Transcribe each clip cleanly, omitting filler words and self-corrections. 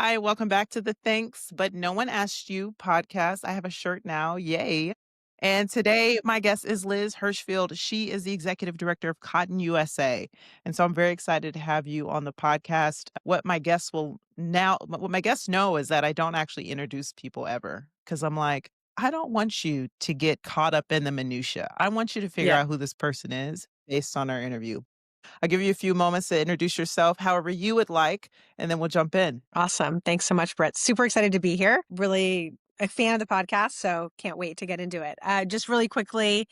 Hi, welcome back to the Thanks, but no one asked you podcast. I have a shirt now. Yay. And today, my guest is Liz Hershfield. She is the executive director of Cotton USA. And so I'm very excited to have you on the podcast. What my guests know is that I don't actually introduce people ever because I'm like, I don't want you to get caught up in the minutia. I want you to figure Yeah, out who this person is based on our interview. I'll give you a few moments to introduce yourself however you would like, and then we'll jump in. awesome. Thanks so much, Britt. Super excited to be here. Really a fan of the podcast, so can't wait to get into it. Just really quickly,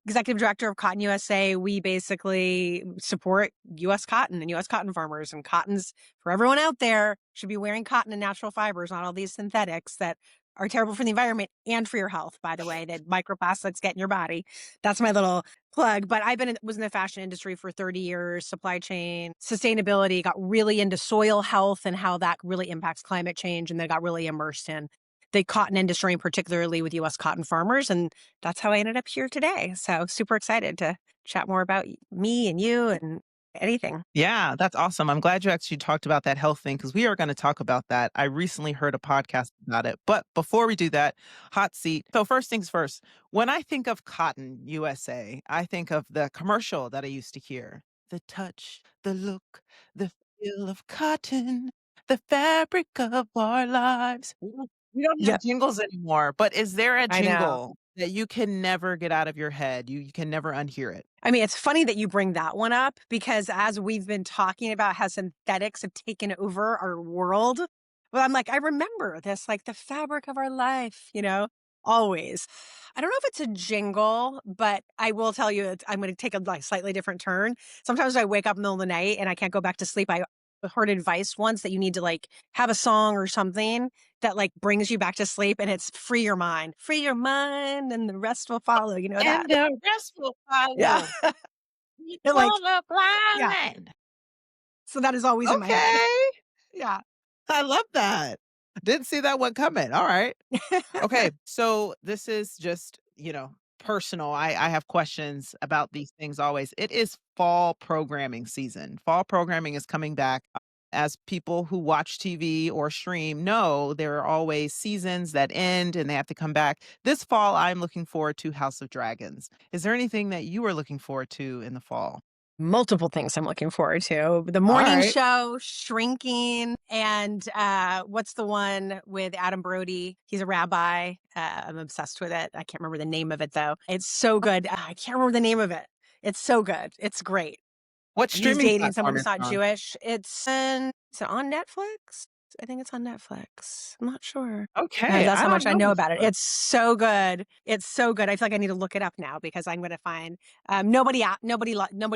executive director of Cotton USA, we basically support U.S. cotton and U.S. cotton farmers. And cottons, for everyone out there, should be wearing cotton and natural fibers, not all these synthetics that are terrible for the environment and for your health, by the way, that microplastics get in your body. That's my little plug. But was in the fashion industry for 30 years, supply chain, sustainability, got really into soil health and how that really impacts climate change, and then got really immersed in the cotton industry, and particularly with U.S. cotton farmers. And that's how I ended up here today. So super excited to chat more about me and you and anything. Yeah, that's awesome. I'm glad you actually talked about that health thing because we are going to talk about that. I recently heard a podcast about it. But before we do that, hot seat. So, first things first, when I think of Cotton USA, I think of the commercial that I used to hear, the touch, the look, the feel of cotton, the fabric of our lives. We don't have Yeah, jingles anymore, but is there a I know. jingle that you can never get out of your head? You can never unhear it. I mean, it's funny that you bring that one up because as we've been talking about how synthetics have taken over our world, well, I'm like, I remember this, like the fabric of our life, always. I don't know if it's a jingle, but I will tell you, I'm going to take a like slightly different turn. Sometimes I wake up in the middle of the night and I can't go back to sleep. I heard advice once that you need to like have a song or something that like brings you back to sleep, and it's free your mind and the rest will follow. You know And that? the rest will Yeah. follow. We And like, gonna yeah. blind. So that is always in my head. Okay. Yeah. I love that. Didn't see that one coming. All right. Okay. So this is just, personal. I have questions about these things always. It is fall programming season. Fall programming is coming back. As people who watch TV or stream know, there are always seasons that end and they have to come back. This fall, I'm looking forward to House of Dragons. Is there anything that you are looking forward to in the fall? Multiple things I'm looking forward to. The All morning right. show, Shrinking, and what's the one with Adam Brody? He's a rabbi. I'm obsessed with it. I can't remember the name of it though. It's so good. I can't remember the name of it. It's so good. It's great. What He's streaming dating someone platform who's is it not on? Jewish. Is it on Netflix? I think it's on Netflix. I'm not sure. Okay, That's I how don't much I know know about it. before. It's so good. It's so good. I feel like I need to look it up now because I'm going to find nobody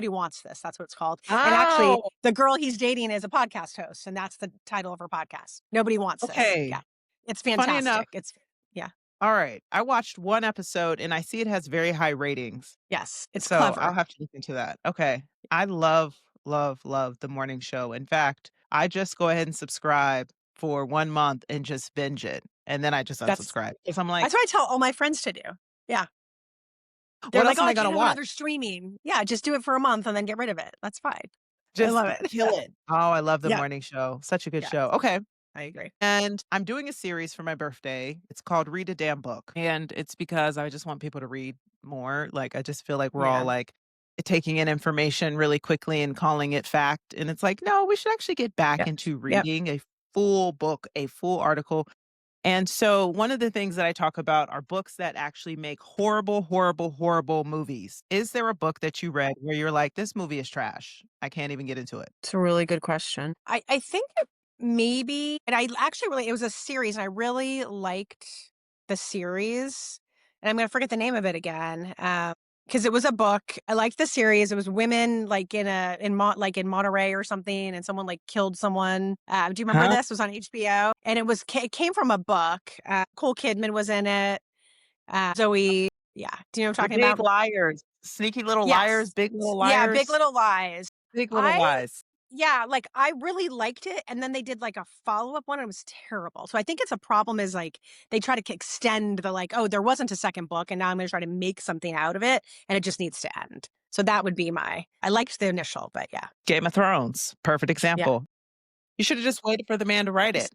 wants this. That's what it's called. And actually, Oh, the girl he's dating is a podcast host, and that's the title of her podcast. Nobody wants this. okay. Yeah, it's Funny enough, fantastic. It's yeah, all right. I watched one episode and I see it has very high ratings. yes, it's So I'll clever. have to look into that. Okay. I love, love, love the morning show. In fact, I just go ahead and subscribe for 1 month and just binge it. And then I just That's unsubscribe because I'm like, that's what I tell all my friends to do. Yeah, they're what like, else oh, am I I going can't to have watch? another streaming. Yeah, just do it for a month and then get rid of it. That's fine. I Just love it. kill it. Oh, I love the Yeah, morning show. Such a good yeah, show. Okay. I agree. And I'm doing a series for my birthday. It's called Read a Damn Book. And it's because I just want people to read more. Like, I just feel like we're all Yeah. like taking in information really quickly and calling it fact. And it's like, no, we should actually get back Yes. into Yep. reading a full book, a full article. And so, one of the things that I talk about are books that actually make horrible, horrible, horrible movies. Is there a book that you read where you're like, this movie is trash? I can't even get into it. It's a really good question. I think that maybe, and I actually really, it was a series and I really liked the series. And I'm going to forget the name of it again. Because it was a book. I liked the series. It was women like like in Monterey or something, and someone like killed someone. Do you remember Huh? this? It was on HBO, and it came from a book. Nicole Kidman was in it. Zoe, yeah. Do you know what I'm The talking Big about? Liars, Sneaky Little Liars, Yes. Big Little Yeah, Big Liars, Little Lies. Big Little I Lies. Yeah, like, I really liked it, and then they did, like, a follow-up one, and it was terrible. So I think it's a problem is, like, they try to extend the, like, "Oh, there wasn't a second book, and now I'm gonna try to make something out of it, and it just needs to end." So that would be I liked the initial, but yeah. Game of Thrones, perfect Yeah. example. You should have just waited for the man to write Yes. it.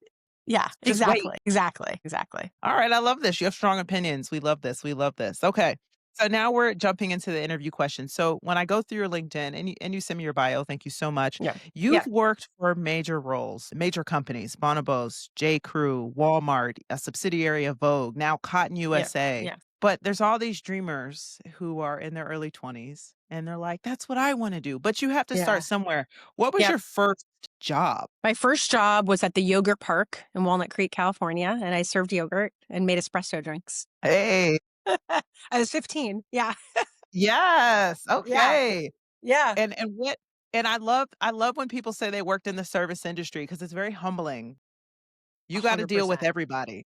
Yeah, Just wait. exactly, exactly, exactly. All right, I love this. You have strong opinions. We love this. We love this. Okay. So now we're jumping into the interview questions. So when I go through your LinkedIn and you send me your bio, thank you so much. Yeah, You've yeah, worked for major roles, major companies, Bonobos, J. Crew, Walmart, a subsidiary of Vogue, now Cotton yeah, USA. yeah, But there's all these dreamers who are in their early 20s and they're like, that's what I want to do. But you have to start yeah. somewhere. What was Yep. your first job? My first job was at the yogurt park in Walnut Creek, California, and I served yogurt and made espresso drinks. Hey, I was 15. Yeah. yes. Yeah. Okay. Yeah. And what and I love when people say they worked in the service industry because it's very humbling. You gotta deal with 100%. everybody.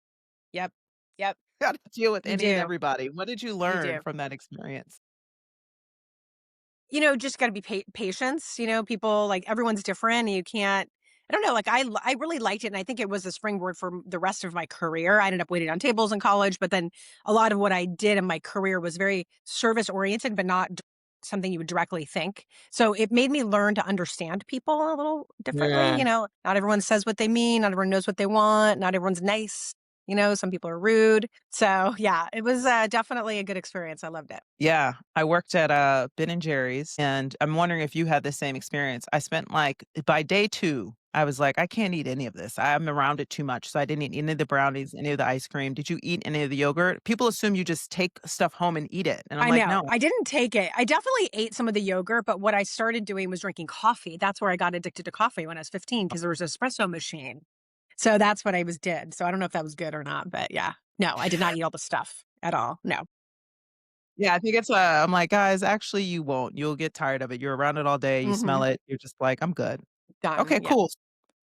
Yep. Yep. You gotta deal with You any and do. everybody. What did you You learn do. from that experience? Just gotta be patience, people like, everyone's different, and you can't I don't know, like, I really liked it, and I think it was a springboard for the rest of my career. I ended up waiting on tables in college, but then a lot of what I did in my career was very service-oriented, but not d something you would directly think. So, it made me learn to understand people a little differently, Yeah. not everyone says what they mean, not everyone knows what they want, not everyone's nice, some people are rude. So, yeah, it was, definitely a good experience. I loved it. Yeah, I worked at, Ben& and Jerry's, and I'm wondering if you had the same experience. I spent, like by day 2, I was like, "I can't eat any of this. I'm around it too much." So I didn't eat any of the brownies, any of the ice cream. Did you eat any of the yogurt? People assume you just take stuff home and eat it, and I'm I like, know. "No." I didn't take it. I definitely ate some of the yogurt, but what I started doing was drinking coffee. That's where I got addicted to coffee when I was 15 because there was an espresso machine. So that's what I was did. So I don't know if that was good or not, but yeah. No, I did not eat all the stuff at all. No. Yeah, I think it's, I'm like, "Guys, actually, you won't. You'll get tired of it. You're around it all day, you smell Mhm. it, you're just like, 'I'm good.'" Done. Okay, Yeah. cool.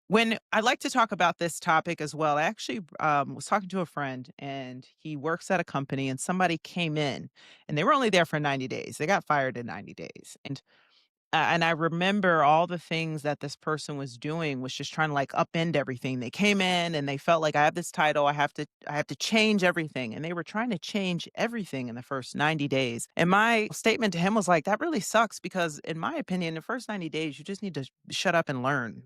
When I like to talk about this topic as well, I actually, was talking to a friend, and he works at a company, and somebody came in, and they were only there for 90 days. They got fired in 90 days, and I remember all the things that this person was doing was just trying to, like, upend everything. They came in and they felt like, "I have this title, I have to change everything," and they were trying to change everything in the first 90 days, and my statement to him was like, "That really sucks," because in my opinion, the first 90 days, you just need to shut up and learn.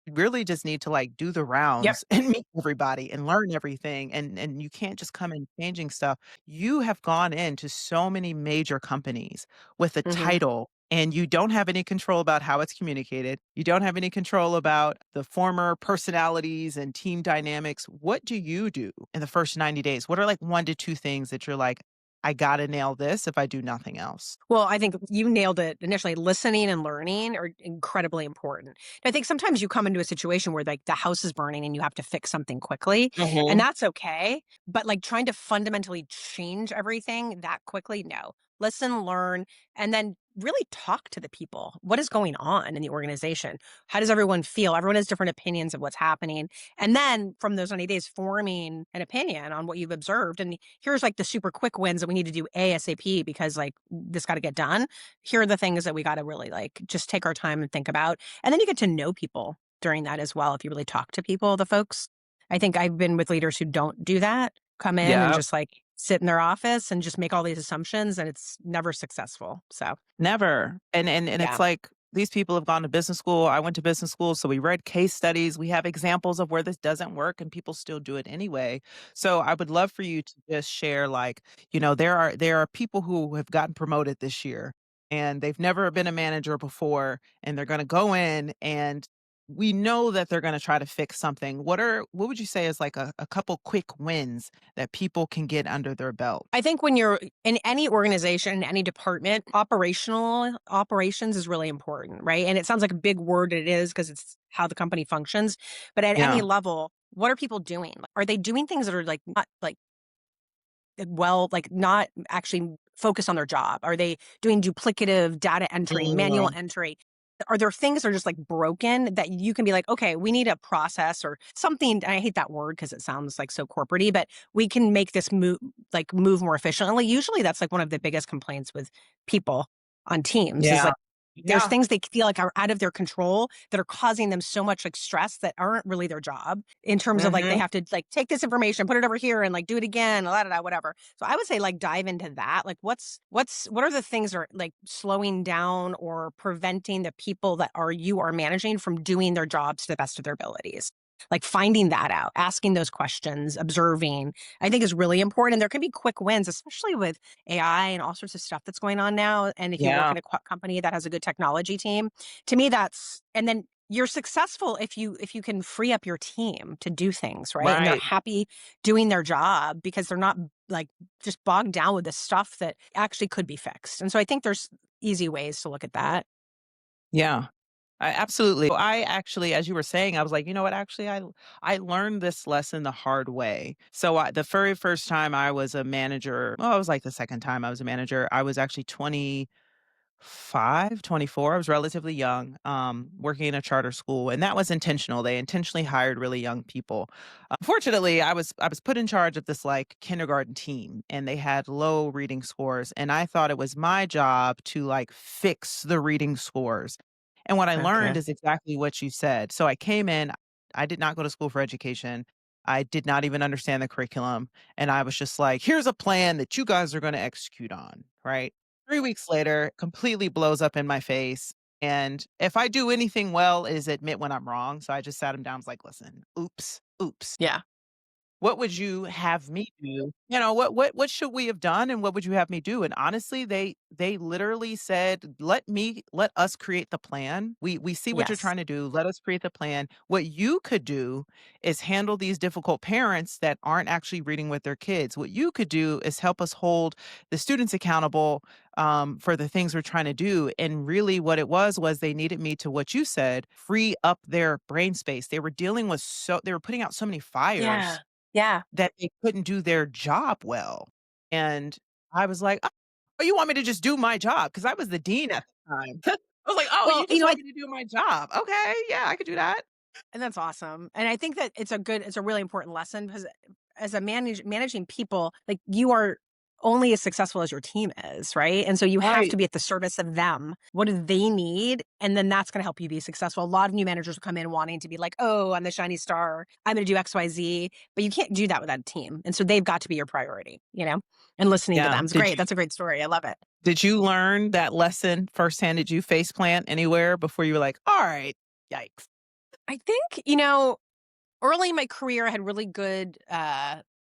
You really just need to, like, do the Yep. rounds and meet everybody and learn everything, and you can't just come in changing stuff. You have gone into so many major companies with a Mhm. title and you don't have any control about how it's communicated. You don't have any control about the former personalities and team dynamics. What do you do in the first 90 days? What are like 1 to 2 things that you're like, "I gotta nail this if I do nothing else?" Well, I think you nailed it initially. Listening and learning are incredibly important. I think sometimes you come into a situation where like the house is burning and you have to fix something quickly, and Mhm. that's okay. But like trying to fundamentally change everything that quickly, no. Listen, learn, and then really talk to the people. What is going on in the organization? How does everyone feel? Everyone has different opinions of what's happening. And then from those 90 days, forming an opinion on what you've observed. And here's like the super quick wins that we need to do ASAP because like this got to get done. Here are the things that we got to really like just take our time and think about. And then you get to know people during that as well. If you really talk to people, the folks, I think I've been with leaders who don't do that, come in and Yeah. just like sit in their office and just make all these assumptions and it's never successful. So, Never. And it's yeah. like these people have gone to business school. I went to business school, so we read case studies. We have examples of where this doesn't work and people still do it anyway. So I would love for you to just share like, there are people who have gotten promoted this year and they've never been a manager before and they're going to go in and we know that they're going to try to fix something. What would you say is like a couple quick wins that people can get under their belt? I think when you're in any organization, any department, operations is really important, right? And it sounds like a big word, it is because it's how the company functions. But at any Yeah. level, what are people doing? Are they doing things that are like not like well, like not actually focused on their job? Are they doing duplicative data entry, manual Mm. entry? Are there things that are just like broken that you can be like, okay, we need a process or something? I hate that word because it sounds like so corporatey, but we can make this move more efficiently. Usually that's like one of the biggest complaints with people on teams is Yeah. like there's Yeah. things they feel like are out of their control that are causing them so much like stress that aren't really their job in terms of like they Mhm. have to like take this information, put it over here and like do it again, whatever. So I would say like dive into that. Like what are the things that are like slowing down or preventing the people that are you are managing from doing their jobs to the best of their abilities? Like finding that out, asking those questions, observing, I think is really important. And there can be quick wins, especially with AI and all sorts of stuff that's going on now. And if you work Yeah, in a company that has a good technology team, to me, that's, and then you're successful if you can free up your team to do things, right? And they're right. happy doing their job because they're not like just bogged down with the stuff that actually could be fixed. And so I think there's easy ways to look at that. Yeah. I absolutely. I actually, as you were saying, I was like, you know what? Actually, I learned this lesson the hard way. So the very first time I was a manager, oh, it was like the second time I was a manager. I was actually 25, 24. I was relatively young, working in a charter school, and that was intentional. They intentionally hired really young people. Fortunately, I was put in charge of this like kindergarten team, and they had low reading scores, and I thought it was my job to like fix the reading scores. And what I learned Okay. is exactly what you said. So I came in. I did not go to school for education. I did not even understand the curriculum, and I was just like, "Here's a plan that you guys are going to execute on." Right. 3 weeks later, completely blows up in my face, and if I do anything well is admit when I'm wrong, so I just sat him down, was like, "Listen, oops, oops. Yeah. What would you have me do? You know, what should we have done and what would you have me do?" And honestly, they literally said, let us create the plan. We see what you're Yes. trying to do. Let us create the plan. What you could do is handle these difficult parents that aren't actually reading with their kids. What you could do is help us hold the students accountable for the things we're trying to do. And really, what it was they needed me to, what you said, free up their brain space. They were dealing with they were putting out so many Yeah. fires Yeah. that they couldn't do their job well, and I was like, "Oh, you want me to just do my job?" Because I was the dean at the time. I was like, "Oh, Well, you just want me to do my job? Okay, yeah, I could do that." and that's awesome. And I think that it's a really important lesson because as a managing people, like you are only as successful as your team is, right? And so you have Right. to be at the service of them. What do they need? And then that's going to help you be successful. A lot of new managers will come in wanting to be like, oh, I'm the shiny star. I'm going to do XYZ. But you can't do that without a team. And so they've got to be your priority, and listening to Yeah. them is great. That's a great story. I love it. Did you learn that lesson firsthand? Did you face plant anywhere before you were like, "Alright, yikes." I think, early in my career, I had really good,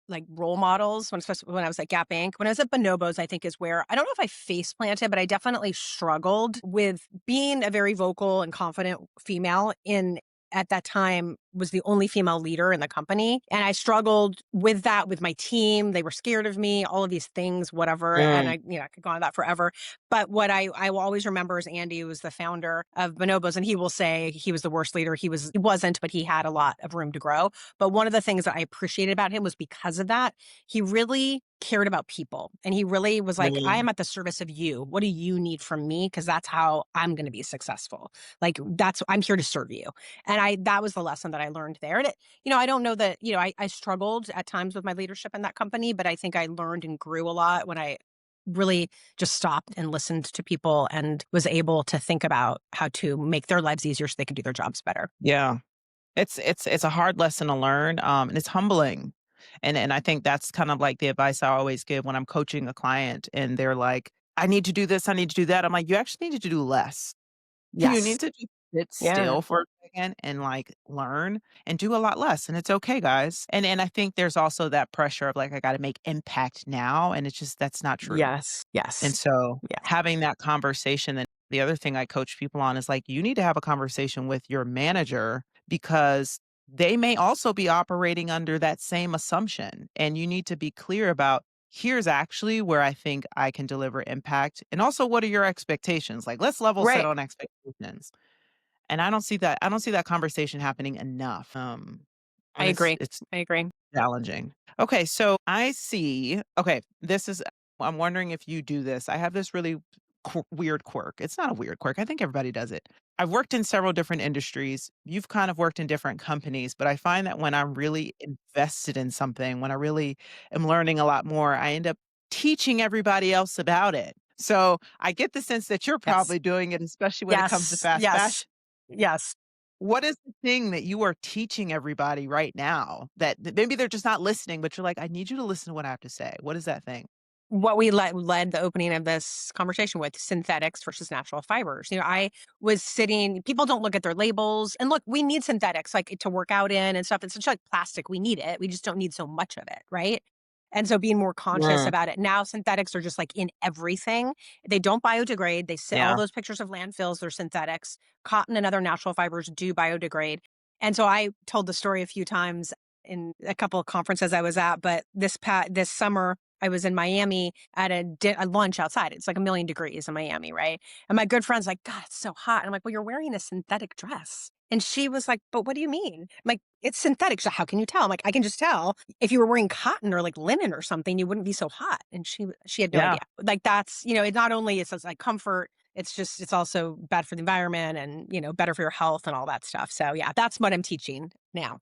like role models when, especially when I was at Gap Inc. When I was at Bonobos, I think is where I don't know if I face planted, but I definitely struggled with being a very vocal and confident female in at that time was the only female leader in the company. And I struggled with that with my team. They were scared of me, all of these things, whatever. And Mm, I could go on that forever. But what I will always remember is Andy, who was the founder of Bonobos, and he will say he was the worst leader. He wasn't, but he had a lot of room to grow. But one of the things that I appreciated about him was because of that, he really cared about people. And he really was like, I mm, am at the service of you. What do you need from me? Because that's how I'm going to be successful. Like I'm here to serve you. And that was the lesson that I learned there. And I don't know that, I struggled at times with my leadership in that company, but I think I learned and grew a lot when I really just stopped and listened to people and was able to think about how to make their lives easier so they could do their jobs better. yeah. It's a hard lesson to learn, and it's humbling. And I think that's kind of like the advice I always give when I'm coaching a client and they're like, "I need to do this, I need to do that." I'm like, "You actually need to do less." You Yes. need to just sit Yeah. still for a second and, like, learn and do a lot less, and it's okay, guys. And I think there's also that pressure of, like, I gotta make impact now, and it's just that's not true. Yes. And Yes. so, Yes. having that conversation, and the other thing I coach people on is, like, you need to have a conversation with your manager because they may also be operating under that same assumption, and you need to be clear about, "Here's actually where I think I can deliver impact, and also what are your expectations?" Like, let's level set Right. on expectations. And I don't see that conversation happening enough, I and it's agree. it's I agree. challenging. Okay, so I see, okay, this is, I'm wondering if you do this. I have this really weird quirk. It's not a weird quirk. I think everybody does it. I've worked in several different industries. You've kind of worked in different companies, but I find that when I'm really invested in something, when I really am learning a lot more, I end up teaching everybody else about it. So I get the sense that you're Yes. probably doing it, especially when it comes to Yes. fast Yes. fashion. Yes. What is the thing that you are teaching everybody right now that maybe they're just not listening, but you're like, "I need you to listen to what I have to say." What is that thing? what we led the opening of this conversation with, synthetics versus natural fibers. I was sitting, people don't look at their labels. And look, we need synthetics like to work out in and stuff. It's such like plastic. We need it. We just don't need so much of it. Right. And so being more conscious Mm, about it. Now synthetics are just like in everything. They don't biodegrade. They sit all yeah. those pictures of landfills, they're synthetics. Cotton and other natural fibers do biodegrade. And so I told the story a few times in a couple of conferences I was at, but this summer I was in Miami at a lunch outside. It's like 1,000,000 degrees in Miami, right? And my good friend's like, "God, it's so hot." And I'm like, "Well, you're wearing a synthetic dress." And she was like, "But what do you mean?" I'm like, "It's synthetic." So how can you tell? I'm like, "I can just tell. If you were wearing cotton or like linen or something, you wouldn't be so hot." And she had no Yeah. idea. Like that's, it not only is like comfort, it's also bad for the environment and, better for your health and all that stuff. So yeah, that's what I'm teaching now.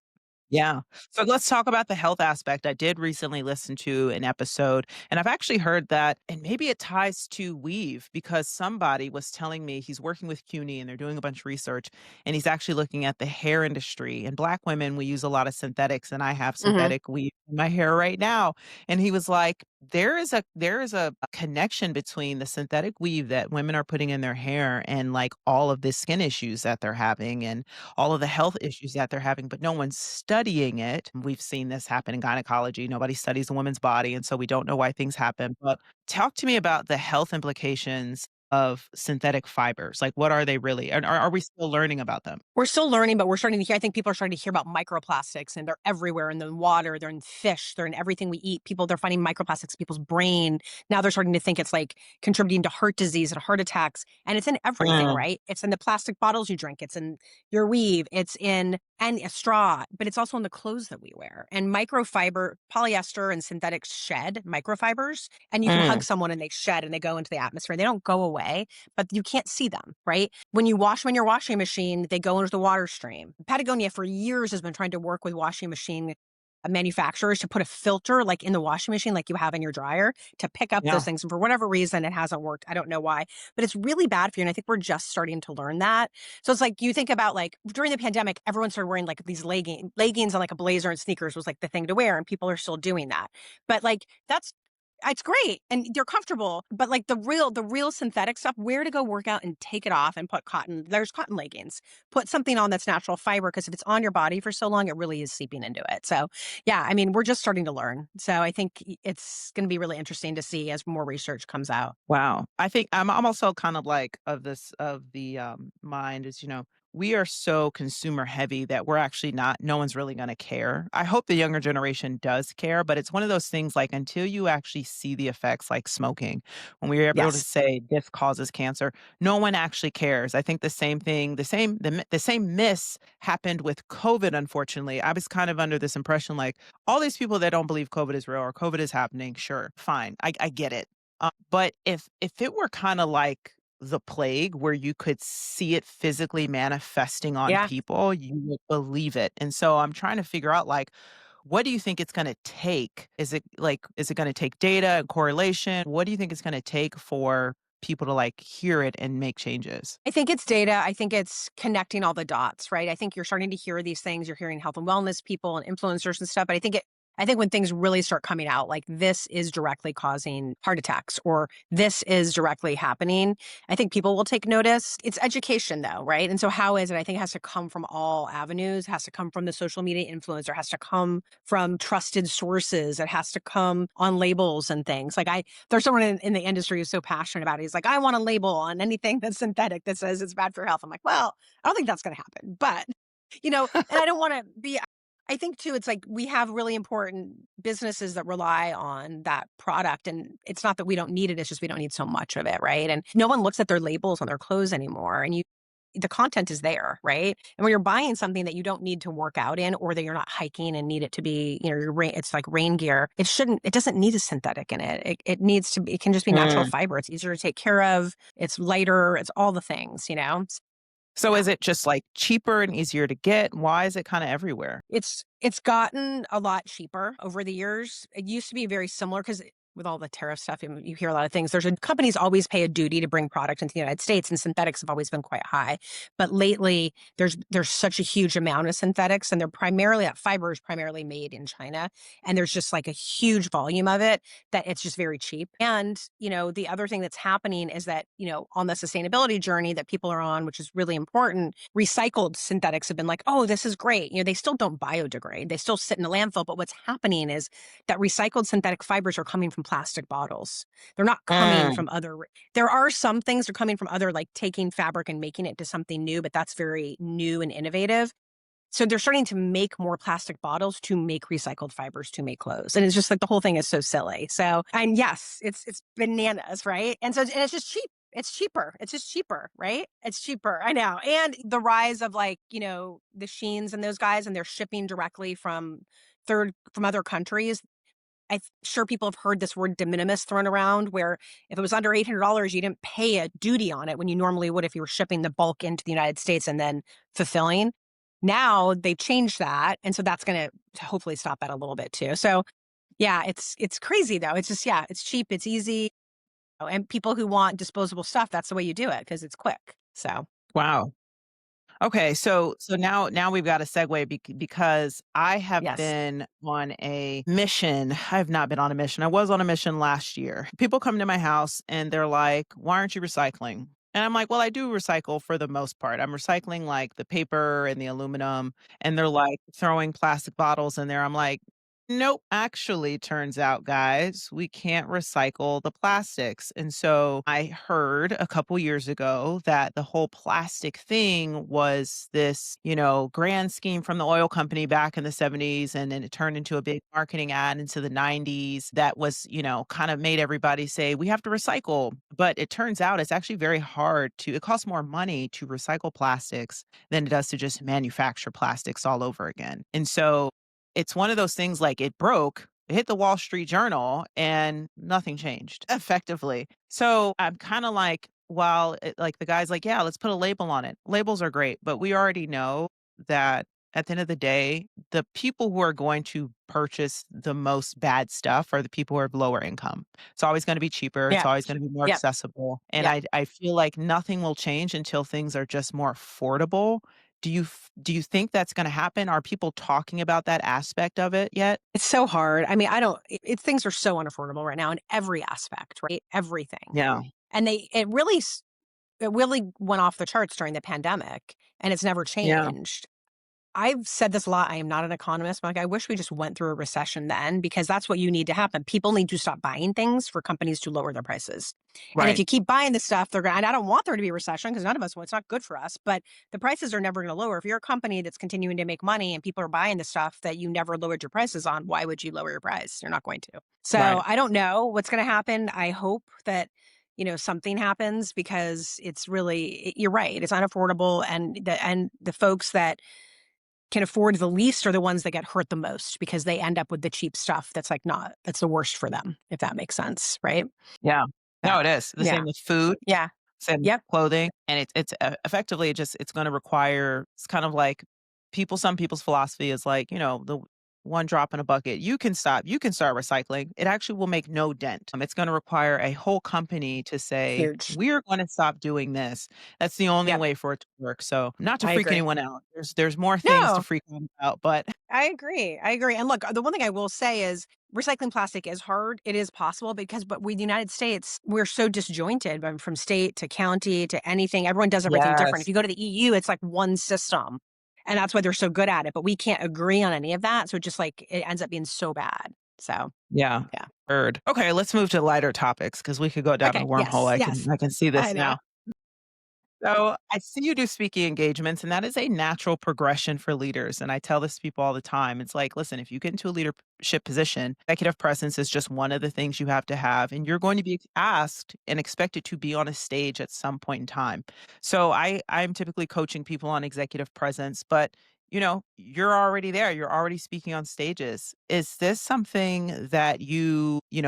Yeah. So let's talk about the health aspect. I did recently listen to an episode, and I've actually heard that, and maybe it ties to weave because somebody was telling me he's working with CUNY and they're doing a bunch of research, and he's actually looking at the hair industry. And Black women, we use a lot of synthetics, and I have Mhm. synthetic weave in my hair right now. And he was like, there is a connection between the synthetic weave that women are putting in their hair and like all of the skin issues that they're having and all of the health issues that they're having, but no one's studying it. We've seen this happen in gynecology. Nobody studies a woman's body, and so we don't know why things happen. But talk to me about the health implications of synthetic fibers. Like, what are they really? And are we still learning about them? We're still learning, but we're starting to hear I think people are starting to hear about microplastics, and they're everywhere in the water, they're in fish, they're in everything we eat. They're finding microplastics in people's brain. Now they're starting to think it's like contributing to heart disease and heart attacks. And it's in everything, Mm, right? It's in the plastic bottles you drink, it's in your weave, it's in and a straw, but it's also in the clothes that we wear. And microfiber, polyester and synthetics shed microfibers, and you can hug mm, someone and they shed and they go into the atmosphere. They don't go away, but you can't see them, right? When you wash them in your washing machine, they go into the water stream. Patagonia for years has been trying to work with washing machine manufacturers to put a filter like in the washing machine, like you have in your dryer, to pick up those yeah. things. And for whatever reason, it hasn't worked. I don't know why, but it's really bad for you. And I think we're just starting to learn that. So it's like you think about like during the pandemic, everyone started wearing like these leggings and like a blazer and sneakers was like the thing to wear, and people are still doing that. But like that's it's great and they're comfortable, but like the real synthetic stuff, where to go work out and take it off and put cotton. There's cotton leggings. Put something on that's natural fiber because if it's on your body for so long, it really is seeping into it. So, yeah, I mean, we're just starting to learn. So, I think it's going to be really interesting to see as more research comes out. Wow. I think I'm also kind of like of the mind is, we are so consumer heavy that we're actually not no one's really going to care. I hope the younger generation does care, but it's one of those things like until you actually see the effects like smoking, when we were able to Yes. say this causes cancer, no one actually cares. I think the same thing, the same miss happened with COVID, unfortunately. I was kind of under this impression like all these people that don't believe COVID is real or COVID is happening, sure, fine. I get it. But if it were kinda like the plague where you could see it physically manifesting on Yeah. people, you would believe it, and so I'm trying to figure out, like, what do you think it's gonna take? Is it gonna take data and correlation? What do you think it's gonna take for people to, like, hear it and make changes? I think it's data. I think it's connecting all the dots, right? I think you're starting to hear these things. You're hearing health and wellness people and influencers and stuff. But I think when things really start coming out, like this is directly causing heart attacks or this is directly happening, I think people will take notice. It's education though, right? And so how is it? I think it has to come from all avenues. It has to come from the social media influencer, has to come from trusted sources. It has to come on labels and things. There's someone in the industry who's so passionate about it. He's like, I want a label on anything that's synthetic that says it's bad for your health. I'm like, well, I don't think that's going to happen. But, and I don't want to be, I think too, it's like we have really important businesses that rely on that product. And it's not that we don't need it, it's just we don't need so much of it. Right. And no one looks at their labels on their clothes anymore. And the content is there, right? And when you're buying something that you don't need to work out in or that you're not hiking and need it to be, it's like rain gear, it doesn't need a synthetic in it. It needs to be, it can just be natural Mm. fiber. It's easier to take care of. It's lighter. It's all the things. So Yeah. is it just, like, cheaper and easier to get? Why is it kinda everywhere? It's gotten a lot cheaper over the years. It used to be very similar because with all the tariff stuff, you hear a lot of things. Companies always pay a duty to bring product into the United States, and synthetics have always been quite high. But lately, there's such a huge amount of synthetics, and that fiber is primarily made in China, and there's just like a huge volume of it that it's just very cheap. And the other thing that's happening is that on the sustainability journey that people are on, which is really important, recycled synthetics have been like, oh, this is great. They still don't biodegrade; they still sit in a landfill. But what's happening is that recycled synthetic fibers are coming from plastic bottles. They're not coming Mm. from there are some things that are coming from other, like taking fabric and making it into something new, but that's very new and innovative. So they're starting to make more plastic bottles to make recycled fibers to make clothes. And it's just like the whole thing is so silly. So, and yes, it's bananas, right? And it's just cheap. It's cheaper. It's just cheaper, right? It's cheaper. I know. And the rise of the Sheins and those guys, and they're shipping directly from other countries. I'm sure people have heard this word de minimis thrown around, where if it was under $800, you didn't pay a duty on it when you normally would if you were shipping the bulk into the United States and then fulfilling. Now they've changed that, and so that's going to hopefully stop that a little bit too. So yeah, it's crazy though. It's just, yeah, it's cheap, it's easy, and people who want disposable stuff, that's the way you do it because it's quick. So Wow. Okay, so now we've got a segue because I have yes, been on a mission. I have not been on a mission. I was on a mission last year. People come to my house and they're like, "Why aren't you recycling?" And I'm like, "Well, I do recycle for the most part. I'm recycling like the paper and the aluminum." And they're like throwing plastic bottles in there. I'm like, "Nope, actually turns out guys, we can't recycle the plastics." And so I heard a couple years ago that the whole plastic thing was this, grand scheme from the oil company back in the 70s, and then it turned into a big marketing ad into the 90s that was, kind of made everybody say we have to recycle. But it turns out it's actually very hard it costs more money to recycle plastics than it does to just manufacture plastics all over again. And so it's one of those things, like, it broke, it hit the Wall Street Journal, and nothing changed effectively. So I'm kinda like, like, the guy's like, "Yeah, let's put a label on it." Labels are great, but we already know that at the end of the day, the people who are going to purchase the most bad stuff are the people who are lower income. It's always gonna be cheaper, it's yeah, always gonna be more yep, accessible, and yep. I feel like nothing will change until things are just more affordable. Do you think that's gonna happen? Are people talking about that aspect of it yet? It's so hard. I mean, I don't. Things are so unaffordable right now in every aspect, right? Everything, Yeah, and it really went off the charts during the pandemic, and it's never yeah, changed. I've said this a lot. I am not an economist, but like, I wish we just went through a recession then, because that's what you need to happen. People need to stop buying things for companies to lower their prices. And if right, you keep buying the stuff, they're going to, and I don't want there to be a recession because none of us want, it's not good for us, but the prices are never going to lower. If you're a company that's continuing to make money and people are buying the stuff that you never lowered your prices on, why would you lower your price? You're not going to. So right. I don't know what's going to happen. I hope that something happens, because you're right. It's unaffordable. And the folks that can afford the least are the ones that get hurt the most, because they end up with the cheap stuff that's the worst for them, if that makes sense, right? Yeah. So, No, it is. The yeah. same with food, Yeah. same with Yep. clothing, and effectively just it's gonna require it's kind of like some people's philosophy is like, the one drop in a bucket. You can start recycling. It actually will make no dent. It's gonna require a whole company to say, Huge. "We're gonna stop doing this." That's the only Yep. way for it to work. So, not to I freak agree. anyone out. There's more things to No, freak out about, but I agree. I agree. And look, the one thing I will say is recycling plastic is hard. It is possible but with the United States, we're so disjointed, from state to county to anything. Everyone does everything different. If yes. you go to the EU, it's like one system. And that's why they're so good at it. But we can't agree on any of that. So it ends up being so bad. So Yeah. yeah. Heard. Okay, let's move to lighter topics because we could go down a Okay. wormhole. Yes. I can Yes. I can see I this know. now. So I see you do speaking engagements, and that is a natural progression for leaders. And I tell this to people all the time. It's like, listen, if you get into a leadership position, executive presence is just one of the things you have to have, and you're going to be asked and expected to be on a stage at some point in time. So I'm typically coaching people on executive presence, but you're already there. You're already speaking on stages. Is this something that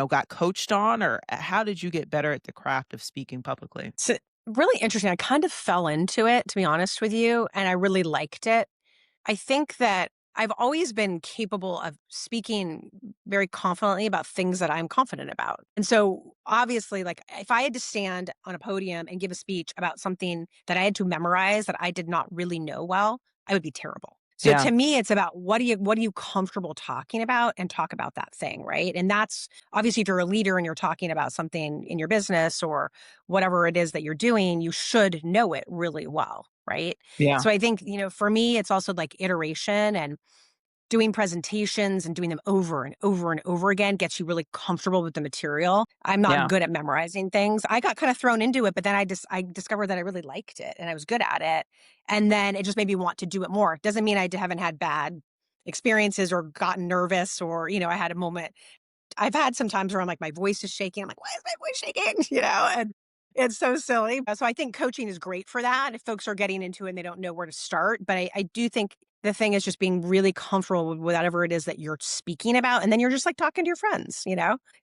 got coached on, or how did you get better at the craft of speaking publicly? So really interesting. I kind of fell into it, to be honest with you, and I really liked it. I think that I've always been capable of speaking very confidently about things that I'm confident about. And so obviously, like if I had to stand on a podium and give a speech about something that I had to memorize that I did not really know well, I would be terrible. So Yeah. to me, it's about what are you comfortable talking about and talk about that thing, right? And that's obviously if you're a leader and you're talking about something in your business or whatever it is that you're doing, you should know it really well, right? Yeah. So I think, for me, it's also like iteration and doing presentations and doing them over and over and over again gets you really comfortable with the material. I'm not Yeah. good at memorizing things. I got kind of thrown into it, but then I discovered that I really liked it and I was good at it. And then it just made me want to do it more. Doesn't mean I haven't had bad experiences or gotten nervous or, I had a moment I've had some times where I'm like, my voice is shaking. I'm like, why is my voice shaking? And it's so silly. So I think coaching is great for that if folks are getting into it and they don't know where to start. But I do think the thing is just being really comfortable with whatever it is that you're speaking about. And then you're just like talking to your friends,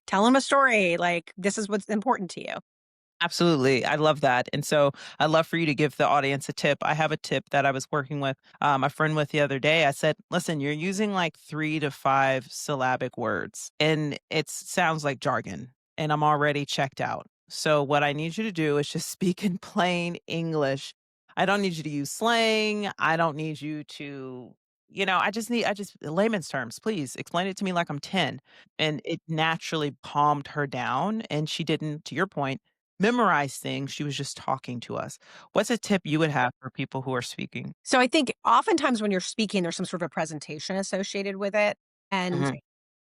tell them a story. Like, this is what's important to you. Absolutely. I love that. And so I'd love for you to give the audience a tip. I have a tip that I was working with my friend with the other day. I said, listen, you're using like 3 to 5 syllabic words and it sounds like jargon and I'm already checked out. So what I need you to do is just speak in plain English. I don't need you to use slang. I don't need you to, I just layman's terms, please explain it to me like I'm 10. And it naturally calmed her down. And she didn't, to your point, memorize things, she was just talking to us. What's a tip you would have for people who are speaking? So I think oftentimes when you're speaking, there's some sort of a presentation associated with it. And Mhm.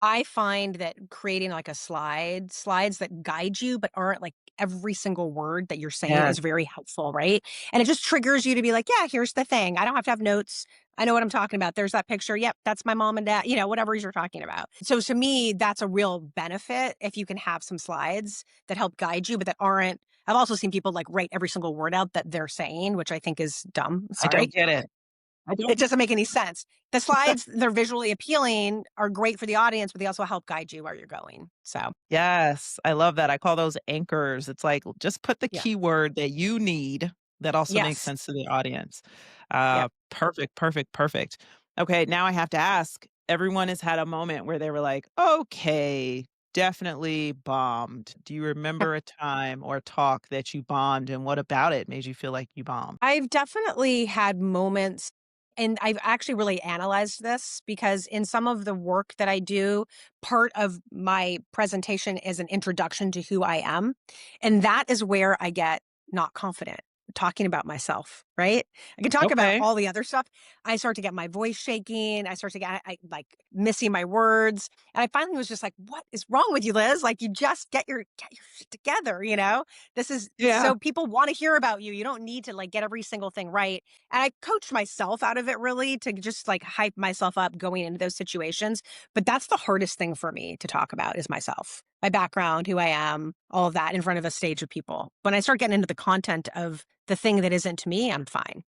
I find that creating like a slides that guide you, but aren't like every single word that you're saying Yes, is very helpful, right? And it just triggers you to be like, yeah, here's the thing. I don't have to have notes. I know what I'm talking about. There's that picture. Yep, that's my mom and dad, whatever you're talking about. So to me, that's a real benefit if you can have some slides that help guide you, but that aren't. I've also seen people like write every single word out that they're saying, which I think is dumb. I Sorry. don't get it. I don't It doesn't make any sense. The slides, they're visually appealing, are great for the audience, but they also help guide you where you're going. So, Yes, I love that. I call those anchors. It's like, just put the yeah. keyword that you need that also makes Yes. sense to the audience. Yep. Perfect, perfect, perfect. Okay, now I have to ask, everyone has had a moment where they were like, "Okay, definitely bombed." Do you remember a time or a talk that you bombed, and what about it made you feel like you bombed? I've definitely had moments, and I've actually really analyzed this because in some of the work that I do, part of my presentation is an introduction to who I am. And that is where I get not confident talking about myself, right? I can talk about Okay. all the other stuff. I start to get my voice shaking. I start to get I like missing my words. And I finally was just like, what is wrong with you, Liz? Like you just get your shit together. This is Yeah. so people wanna hear about you. You don't need to, like, get every single thing right, and I coached myself out of it really to just, like, hype myself up going into those situations, but that's the hardest thing for me to talk about is myself, my background, who I am, all of that in front of a stage of people. When I start getting into the content of the thing that isn't me, I'm fine.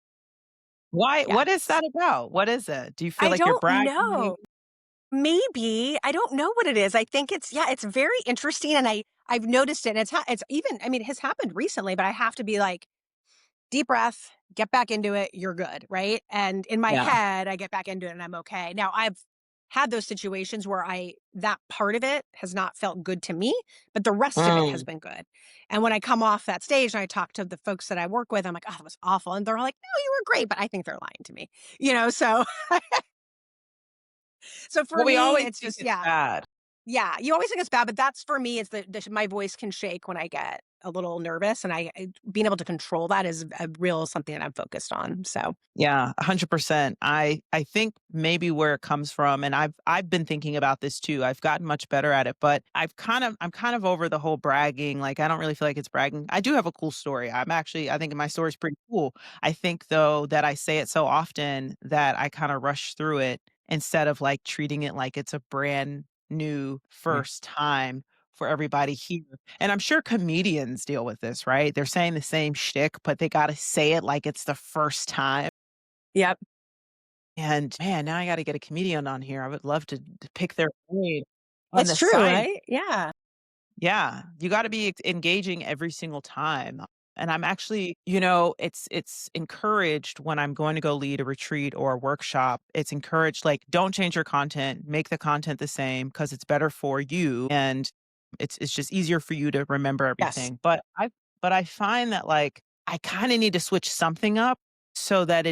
Why Yeah. what is that about? What is it? Do you feel I like you're don't bragging? know. Maybe. I don't know what it is. I think it's yeah, it's very interesting, and I've noticed it, and it's even I mean, it has happened recently, but I have to be like, deep breath, get back into it, you're good, right? And in my Yeah. head, I get back into it and I'm okay. Now, I've had those situations where that part of it has not felt good to me, but the rest of it has Mm. been good. And when I come off that stage and I talk to the folks that I work with, I'm like, oh, that was awful. And they're like, no, you were great, but I think they're lying to me, so, so for Well, we me, always it's think just, it's yeah, bad. yeah, you always think it's bad, but that's for me, it's my voice can shake when I get a little nervous, and being able to control that is a real something that I'm focused on, so, Yeah, 100%. I think maybe where it comes from, and I've been thinking about this too. I've gotten much better at it, but I'm kind of over the whole bragging. Like I don't really feel like it's bragging. I do have a cool story. I think my story is pretty cool. I think though that I say it so often that I kind of rush through it instead of like treating it like it's a brand new first time for everybody here. And I'm sure comedians deal with this, right? They're saying the same shtick, but they got to say it like it's the first time. yep. And man, now I gotta get a comedian on here. I would love to pick their brain on It's the true, science. right? Yeah. Yeah, you gotta be engaging every single time. And I'm actually, it's encouraged when I'm going to go lead a retreat or a workshop. It's encouraged like don't change your content, make the content the same because it's better for you and it's just easier for you to remember Yes, everything. But I find that like I kind of need to switch something up so that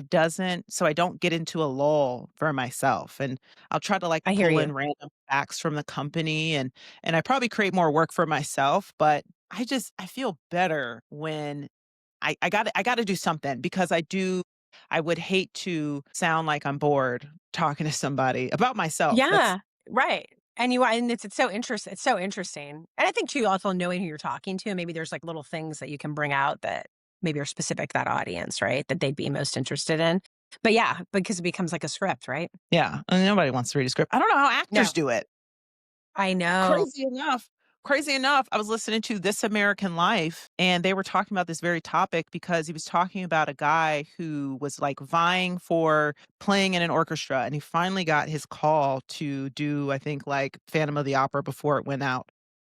so I don't get into a lull for myself. And I'll try to like I hear pull you. in random facts from the company and I probably create more work for myself, but I feel better when I gotta do something because I would hate to sound like I'm bored talking to somebody about myself. That's Yeah, right. And you and it's so interesting. And I think too, also knowing who you're talking to, maybe there's like little things that you can bring out that maybe are specific to that audience, right? That they'd be most interested in. But yeah, because it becomes like a script, right? yeah, and nobody wants to read a script. I don't know how actors No, do it. I know. Crazy enough, I was listening to This American Life, and they were talking about this very topic because he was talking about a guy who was like vying for playing in an orchestra, and he finally got his call to do, I think, like Phantom of the Opera before it went out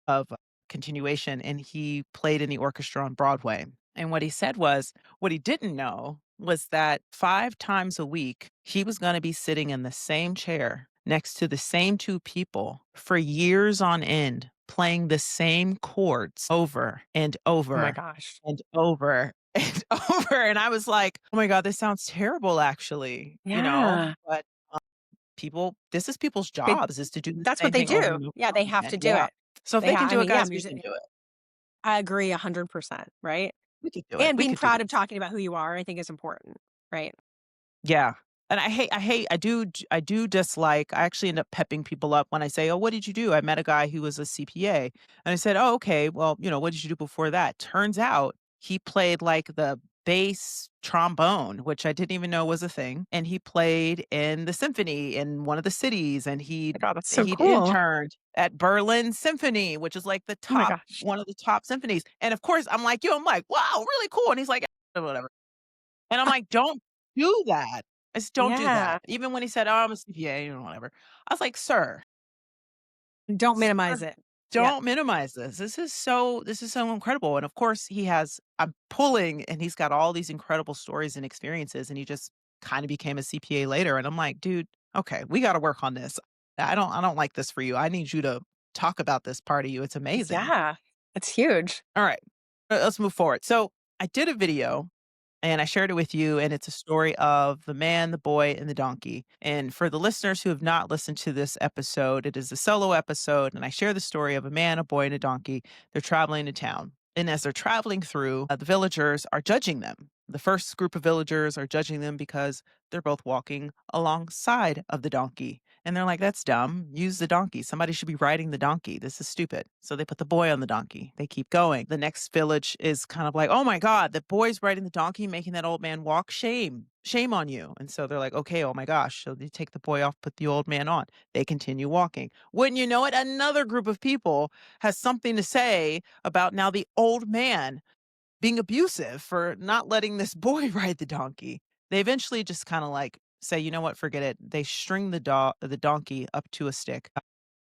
of continuation, and he played in the orchestra on Broadway. And what he said was, what he didn't know was that 5 times a week, he was going to be sitting in the same chair next to the same two people for years on end, playing the same chords over and Oh my over gosh. and over and over. And I was like, oh my God, this sounds terrible, actually, Yeah. but this is people's But jobs is to do the that's what same they thing over do. and over Yeah, and they over have again. to do Yeah. it. So if they can I do it, mean, yeah, guys, we music can do it. I agree 100%, right? We could do it. And We being could do proud of this. talking about who you are, I think is important, right? Yeah. And I do dislike I actually end up pepping people up when I say, "Oh, what did you do?" I met a guy who was a CPA, and I said, "Oh, okay. Well, what did you do before that?" Turns out he played like the bass trombone, which I didn't even know was a thing, and he played in the symphony in one of the cities, and My God, that's so he'd cool. interned at Berlin Symphony, which is like the Oh my top gosh. one of the top symphonies. And of course, I'm like, "Wow, really cool." And he's like, "Whatever." And I'm like, "Don't do that." I said, "Don't do Yeah. that." Even when he said, "Oh, I'm a CPA," whatever. I was like, "Sir, Don't minimize sir, it. Yeah. don't minimize this. This is so incredible." And of course, I'm pulling and he's got all these incredible stories and experiences, and he just kinda became a CPA later, and I'm like, "Dude, okay, we gotta work on this. I don't like this for you. I need you to talk about this part of you. It's amazing." Yeah. It's huge. All right, let's move forward. So, I did a video and I shared it with you, and it's a story of the man, the boy, and the donkey. And for the listeners who have not listened to this episode, it is a solo episode, and I share the story of a man, a boy, and a donkey. They're traveling to town. And as they're traveling through, the villagers are judging them. The first group of villagers are judging them because they're both walking alongside of the donkey. And they're like, that's dumb. Use the donkey. Somebody should be riding the donkey. This is stupid. So they put the boy on the donkey. They keep going. The next village is kind of like, oh my God, the boy's riding the donkey, making that old man walk. Shame. Shame on you. And so they're like, okay, oh my gosh. So they take the boy off, put the old man on. They continue walking. Wouldn't you know it? Another group of people has something to say about now the old man being abusive for not letting this boy ride the donkey. They eventually just kind of like say, you know what, forget it. They string the donkey up to a stick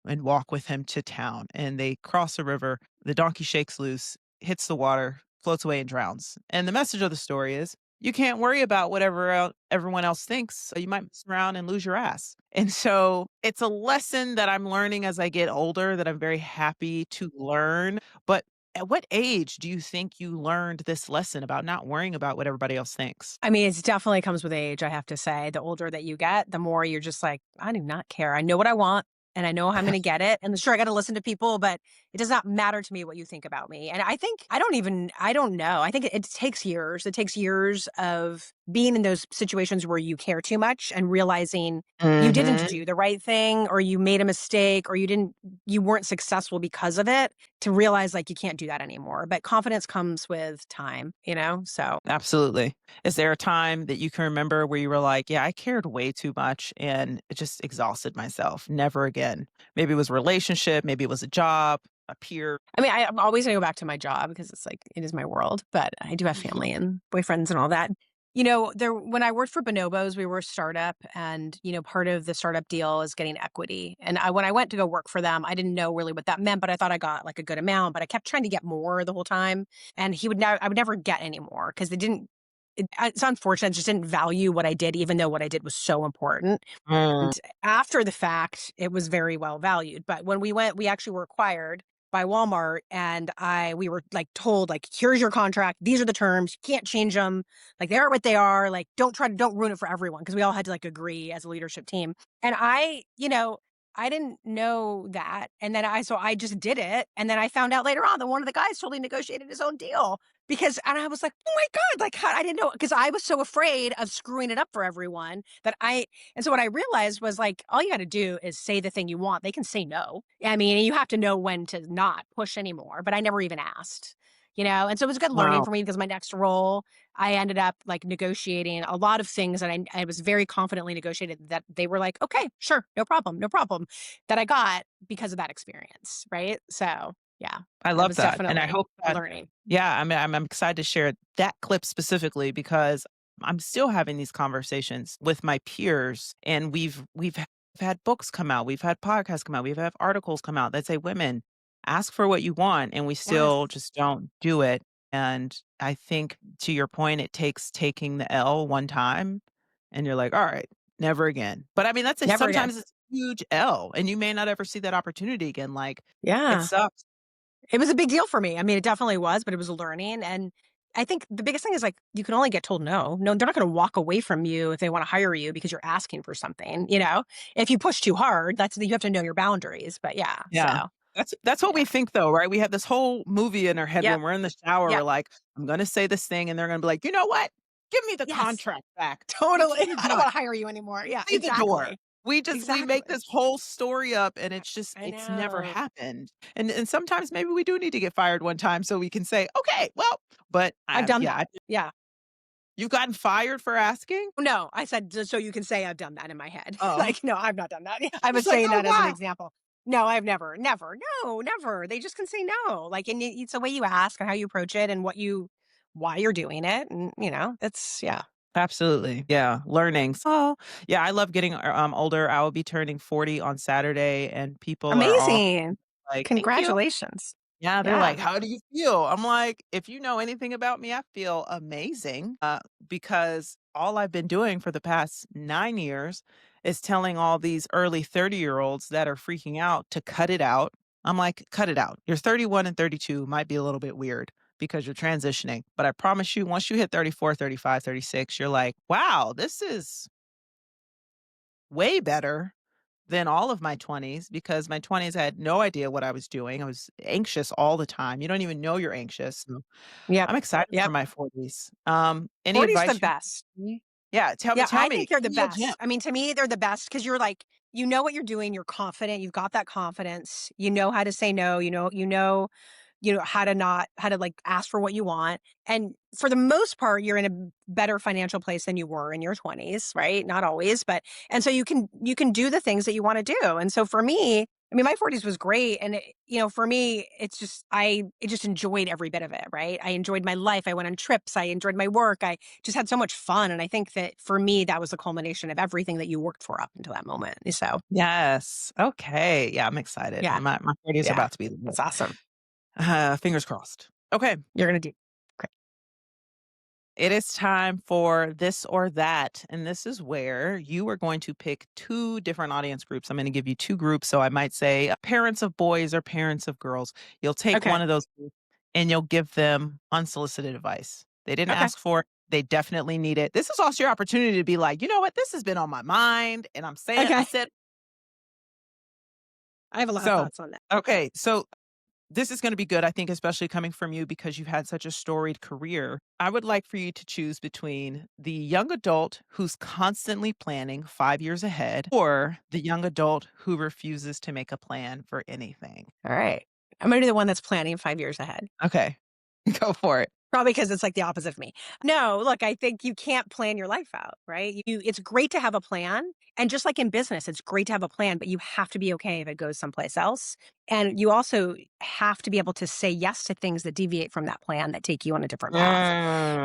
and walk with him to town. And they cross a river. The donkey shakes loose, hits the water, floats away, and drowns. And the message of the story is you can't worry about whatever everyone else thinks. You might mess around and lose your ass. And so it's a lesson that I'm learning as I get older that I'm very happy to learn. But at what age do you think you learned this lesson about not worrying about what everybody else thinks? I mean, it definitely comes with age, I have to say. The older that you get, the more you're just like, I do not care. I know what I want and I know how I'm going to get it. And sure, I got to listen to people, but it does not matter to me what you think about me. And I think, I don't know. I think it takes years. It takes years of being in those situations where you care too much and realizing you didn't Mhm. do the right thing or you made a mistake or you weren't successful because of it to realize like you can't do that anymore. But confidence comes with time, you know? So Absolutely. Is there a time that you can remember where you were like, "Yeah, I cared way too much and it just exhausted myself. Never again." Maybe it was a relationship, maybe it was a job, a peer. I mean, I'm always gonna go back to my job because it's like it is my world, but I do have family and boyfriends and all that. There when I worked for Bonobos, we were a startup and, part of the startup deal is getting equity. And when I went to go work for them, I didn't know really what that meant, but I thought I got like a good amount, but I kept trying to get more the whole time. And I would never get any more because they didn't it's unfortunate, just didn't value what I did, even though what I did was so important. Mm, And after the fact, it was very well valued. But when we actually were acquired by Walmart and we were like told, like, here's your contract. These are the terms. You can't change them. Like, they are what they are. Like, don't ruin it for everyone. Cause we all had to like agree as a leadership team. And I didn't know that. And then so I just did it. And then I found out later on that one of the guys totally negotiated his own deal and I was like, oh my God, like, how, I didn't know. Cause I was so afraid of screwing it up for everyone and so what I realized was like, all you got to do is say the thing you want. They can say no. I mean, you have to know when to not push anymore, but I never even asked, And so it was good learning wow. for me because my next role, I ended up like negotiating a lot of things that I was very confidently negotiated that they were like, okay, sure, no problem, no problem that I got because of that experience. Right. So yeah, I it love was that, and I definitely hope a that learning. yeah, I'm excited to share that clip specifically because I'm still having these conversations with my peers, and we've had books come out, we've had podcasts come out, we've had articles come out that say, "Women, ask for what you want," and we still Yes. just don't do it, and I think to your point, it takes taking the L one time, and you're like, "Alright, never again." But I mean, Never again. sometimes it's a huge L, and you may not ever see that opportunity again, like, it Yeah. sucks. It was a big deal for me. I mean, it definitely was, but it was a learning, and I think the biggest thing is, like, you can only get told no. No, they're not gonna walk away from you if they wanna hire you because you're asking for something, you know? If you push too hard, you have to know your boundaries, but yeah, Yeah. That's what we yeah. think though, right? We have this whole movie in our head Yep, when we're in the shower, we're yep, like, "I'm gonna say this thing," and they're gonna be like, "You know what? Give me the yes, contract back. Get totally. you're I don't done. wanna hire you anymore. Yeah, Leave the door." exactly. We make Exactly. this whole story up and I it's never know. happened. And sometimes maybe we do need to get fired one time so we can say, "Okay, well," but, I've done yeah, that. Yeah. you've gotten fired for asking? No, I said just so you can say I've done that in my head. Oh. Like, no, I've not done that. I was It's like, saying "Oh, that as an wow." example. No, I've never. No, never. They just can say no. Like, and it's the way you ask and how you approach it and why you're doing it. And, yeah. Absolutely. Yeah, learning. So, yeah, I love getting, older. I will be turning 40 on Saturday, and people are all Amazing. like, "Thank you." Congratulations. Yeah, they're Yeah. like, "How do you feel?" I'm like, "If you know anything about me, I feel amazing," because all I've been doing for the past 9 years is telling all these early 30-year-olds that are freaking out to cut it out. I'm like, "Cut it out. You're 31 and 32 might be a little bit weird because you're transitioning, but I promise you, once you hit 34, 35, 36, you're like, 'Wow, this is way better than all of my 20s because my 20s I had no idea what I was doing. I was anxious all the time. You don't even know you're anxious. So Yep. I'm excited for Yep. my 40s. Any 40's the advice you best. have for me? Yeah, Yeah, tell I me. think they're the Give me a gem. best. I mean, to me, they're the best because you're like, you know what you're doing, you're confident, you've got that confidence, you know how to say no, how to like ask for what you want. And for the most part, you're in a better financial place than you were in your 20s, right? Not always, but and so you can do the things that you want to do. And so for me, I mean, my 40s was great. And for me, it just enjoyed every bit of it, right? I enjoyed my life. I went on trips. I enjoyed my work. I just had so much fun. And I think that for me, that was the culmination of everything that you worked for up until that moment. So Yes. Okay. Yeah, I'm excited. yeah, My 40s are yeah, about to be lit. that's awesome. Fingers crossed. Okay. You're going to do great. It is time for this or that. And this is where you are going to pick two different audience groups. I'm going to give you two groups. So I might say parents of boys or parents of girls. You'll take Okay. one of those groups and you'll give them unsolicited advice. They didn't Okay. ask for it. They definitely need it. This is also your opportunity to be like, you know what? This has been on my mind. And I Okay. said, I have a lot of so, thoughts on that. okay. So this is gonna be good, I think, especially coming from you because you've had such a storied career. I would like for you to choose between the young adult who's constantly planning 5 years ahead or the young adult who refuses to make a plan for anything. All right. I'm gonna do the one that's planning 5 years ahead. Okay, go for it. Probably because it's, like, the opposite of me. No, look, I think you can't plan your life out, right? It's great to have a plan, and just like in business, it's great to have a plan, but you have to be okay if it goes someplace else, and you also have to be able to say yes to things that deviate from that plan that take you on a different path,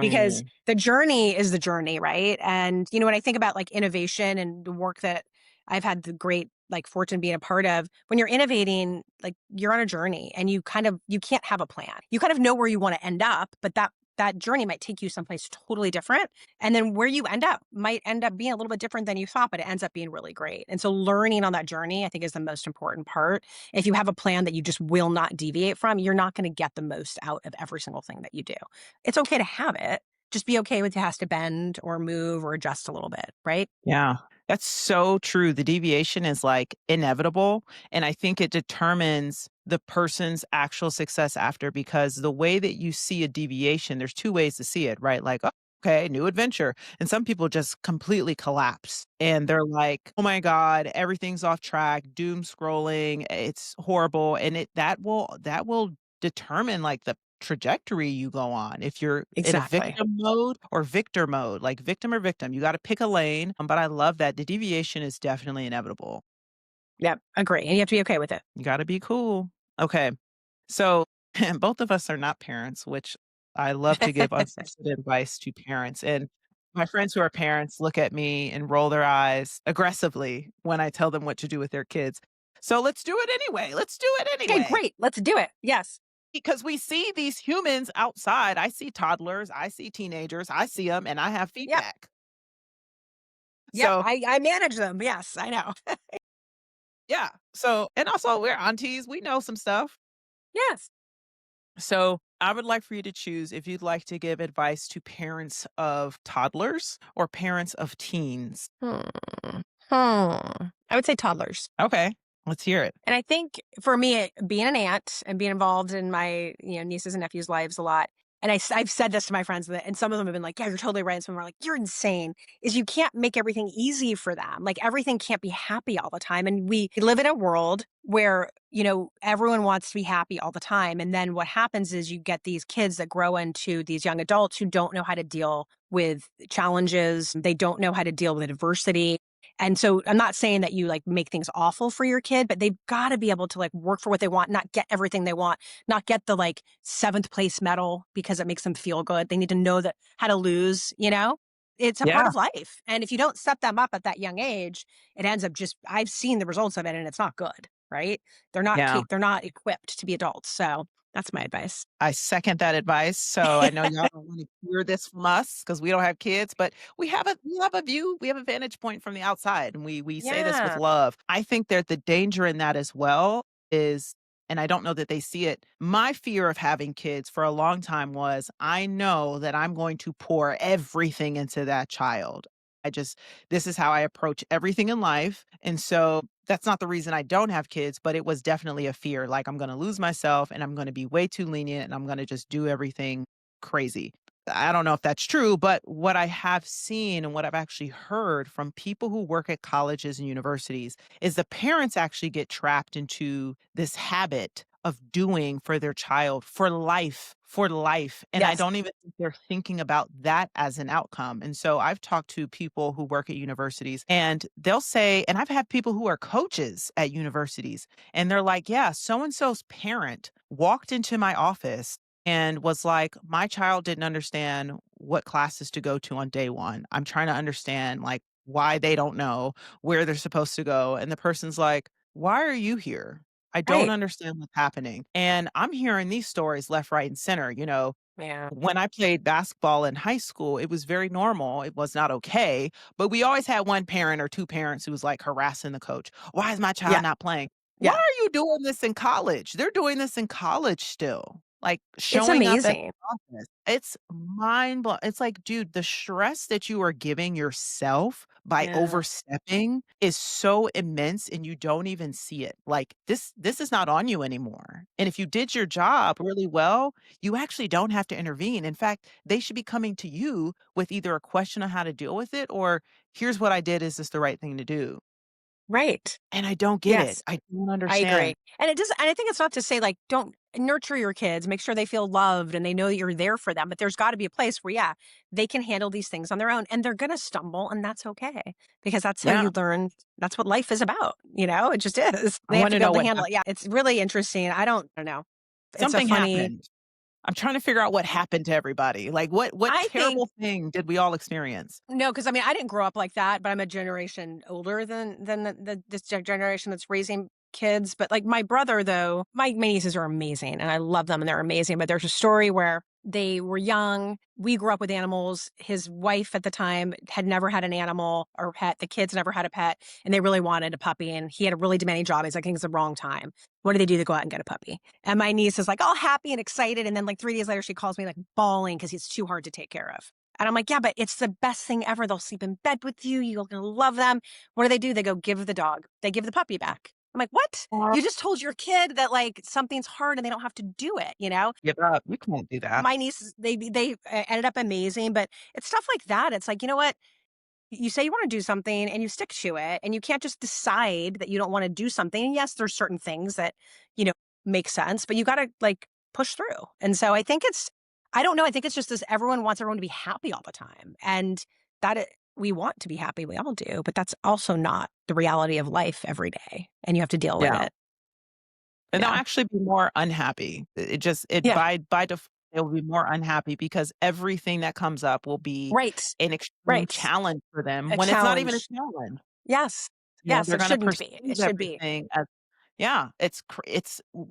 because Mm. the journey is the journey, right? And, when I think about, like, innovation and the work that I've had the great, like, fortune being a part of, when you're innovating, like, you're on a journey and you can't have a plan. You kind of know where you wanna end up, but that journey might take you someplace totally different, and then where you end up might end up being a little bit different than you thought, but it ends up being really great, and so learning on that journey, I think, is the most important part. If you have a plan that you just will not deviate from, you're not gonna get the most out of every single thing that you do. It's okay to have it, just be okay with it has to bend or move or adjust a little bit, right? Yeah, that's so true. The deviation is like inevitable. And I think it determines the person's actual success after because the way that you see a deviation, there's two ways to see it, right? Like, oh, okay, new adventure. And some people just completely collapse and they're like, oh my God, everything's off track, doom scrolling, it's horrible. And that will determine like the trajectory you go on. If you're in a Exactly. victim mode or victor mode, like victim or victim, you gotta pick a lane, but I love that the deviation is definitely inevitable. Yep, agree, and you have to be okay with it. You gotta be cool. Okay, so both of us are not parents, which I love to give unsolicited advice to parents, and my friends who are parents look at me and roll their eyes aggressively when I tell them what to do with their kids. So let's do it anyway, let's do it Okay, anyway. great, let's do it. Yes. Because we see these humans outside. I see toddlers, I see teenagers, I see them, and I have Yep, feedback. yep, So, I manage them, yes, I know. yeah. So and also we're aunties, we know some stuff. Yes. So, I would like for you to choose if you'd like to give advice to parents of toddlers or parents of teens. Hmm. I would say toddlers. Okay, let's hear it. And I think for me, being an aunt and being involved in my, nieces and nephews' lives a lot, and I've said this to my friends, and some of them have been like, "Yeah, you're totally right." And some are like, "You're insane." Is you can't make everything easy for them. Like everything can't be happy all the time, and we live in a world where everyone wants to be happy all the time. And then what happens is you get these kids that grow into these young adults who don't know how to deal with challenges. They don't know how to deal with adversity, and so I'm not saying that you like make things awful for your kid, but they've got to be able to like work for what they want, not get everything they want, not get the like seventh place medal because it makes them feel good. They need to know that how to lose. It's a part Yeah, of life. And if you don't set them up at that young age, it ends up just I've seen the results of it and it's not good, right? yeah. They're not equipped to be adults. So that's my advice. I second that advice. So I know y'all don't wanna hear this from us because we don't have kids, but we have a view, we have a vantage point from the outside, and we say this with Yeah. love. I think that the danger in that as well is and I don't know that they see it. My fear of having kids for a long time was, I know that I'm going to pour everything into that child. I just this is how I approach everything in life, and so that's not the reason I don't have kids, but it was definitely a fear, like, I'm gonna lose myself, and I'm gonna be way too lenient, and I'm gonna just do everything crazy. I don't know if that's true, but what I have seen and what I've actually heard from people who work at colleges and universities is the parents actually get trapped into this habit of doing for their child for life, and I Yes. don't even think they're thinking about that as an outcome, and so I've talked to people who work at universities, and they'll say and I've had people who are coaches at universities, and they're like, "Yeah, so and so's parent walked into my office and was like, "My child didn't understand what classes to go to on day 1. I'm trying to understand, like, why they don't know where they're supposed to go." And the person's like, "Why are you here? I don't Right. understand what's happening." And I'm hearing these stories left, right, and center, Yeah. when I played basketball in high school, it was very normal. It was not okay, but we always had one parent or 2 parents who was, like, harassing the coach. "Why is my child Yeah. not playing?" "Why Yeah. are you doing this in college?" They're doing this in college still, like, It's showing up at amazing. the office. It's mind blow it's like, dude, the stress that you are giving yourself by Yeah. overstepping is so immense, and you don't even see it. Like, this is not on you anymore, and if you did your job really well, you actually don't have to intervene. In fact, they should be coming to you with either a question on how to deal with it or, "Here's what I did. Is this the right thing to do?" Right. and I don't get it. Yes. I don't I agree. understand. And it doesn't and I think it's not to say, like, don't nurture your kids, make sure they feel loved and they know you're there for them, but there's gotta be a place where, yeah, they can handle these things on their own, and they're gonna stumble, and that's okay, because that's how Yeah, you learn that's what life is about, you know? It just is. I They have to wanna be able know to what handle it. happened. Yeah, it's really interesting. I don't know. It's a Something funny happened. I'm trying to figure out what happened to everybody. Like, what I think terrible thing did we all experience? no, because I mean, I didn't grow up like that, but I'm a generation older than the this generation that's raising kids. But like my brother, though, my nieces are amazing, and I love them, and they're amazing. But there's a story where they were young. We grew up with animals. His wife at the time had never had an animal or pet. The kids never had a pet, and they really wanted a puppy. And he had a really demanding job. He's like, I think it's the wrong time. What do they do to go out and get a puppy? And my niece is like all happy and excited. And then like 3 days later, she calls me like bawling because he's too hard to take care of. And I'm like, yeah, but it's the best thing ever. They'll sleep in bed with you. You're going to love them. What do? They go give the dog. They give the puppy back. I'm like, what? Uh, You just told your kid that like something's hard and they don't have to do it, you know? Give up. You can't do that. My nieces, they ended up amazing, but it's stuff like that. It's like, you know what? You say you want to do something and you stick to it, and you can't just decide that you don't want to do something. And yes, there's certain things that, you know, make sense, but you got to like push through. And so I think I don't know. I think it's just this everyone wants everyone to be happy all the time. And we want to be happy. We all do, but that's also not the reality of life every day. And you have to deal with Yeah. it. And they'll Yeah. actually be more unhappy. It just it Yeah. by default, they'll be more unhappy because everything that comes up will be Right. an extreme Right. challenge for them A when it's not even a challenge. challenge. Yes. You know, Yes. they're It gonna shouldn't be. It perceive should be. everything as yeah, it's